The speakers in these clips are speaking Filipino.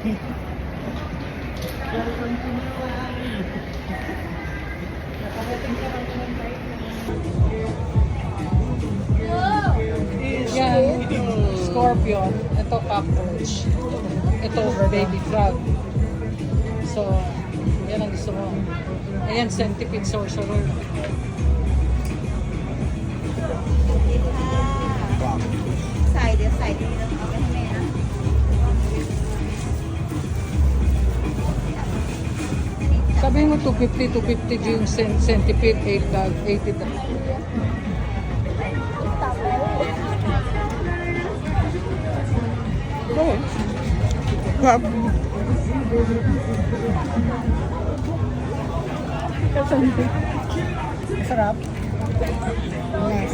Yan, scorpion. Ito cockroach. Ito baby frog. So, yan ang gusto mo. Ayan, centipede sorcerer. Side. Okay na yan. Sabihin mo 250 yung centipede, 80 dog. Oh. Sarap. Yes.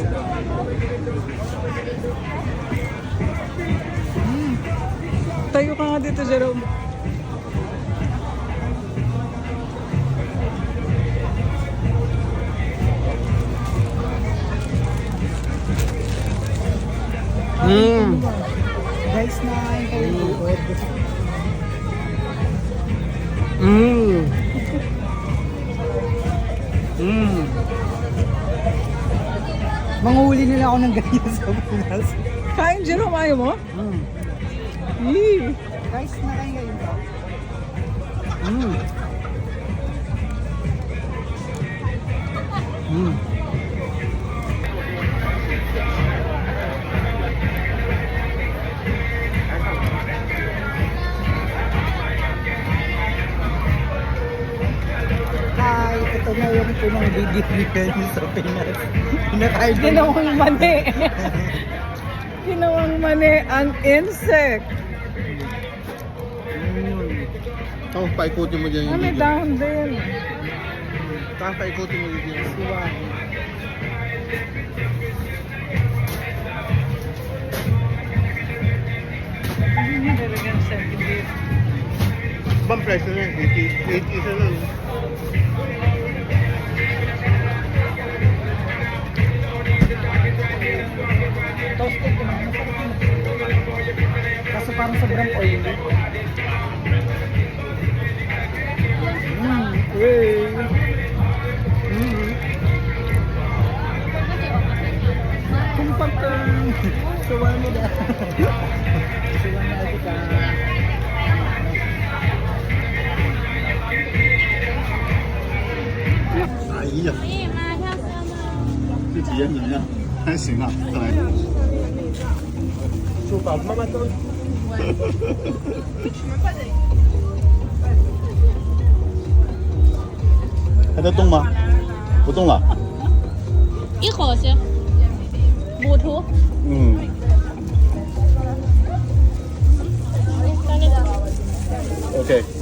Tayo ka nga dito, Jerome. Guys na yung Manguhuli nila ako ng ganyan sa Pinas. Kain, Jerome, ayaw mo? Yee. Guys na kayo ngayon ba? Hi, ito na yung pinang-video niyo sa Pinas. Pinakain ko Ginawang mani. Ginawang mani ang insect. Tapos paikutin mo dyan yung May video. dahon din. Tapos paikutin mo dyan yung Diba? Nilagyan sa centipede. Ibang price na yun, 80 isa lang. Toasted ko na. Masarap yun. Kaso parang sobrang oily. Kumpak ka. Suwa mo na. Suwa na kita. 哎呀，这体验怎么样？还行啊，看来。书包慢慢走。还在动吗？不动了。一口行，母图。嗯。OK。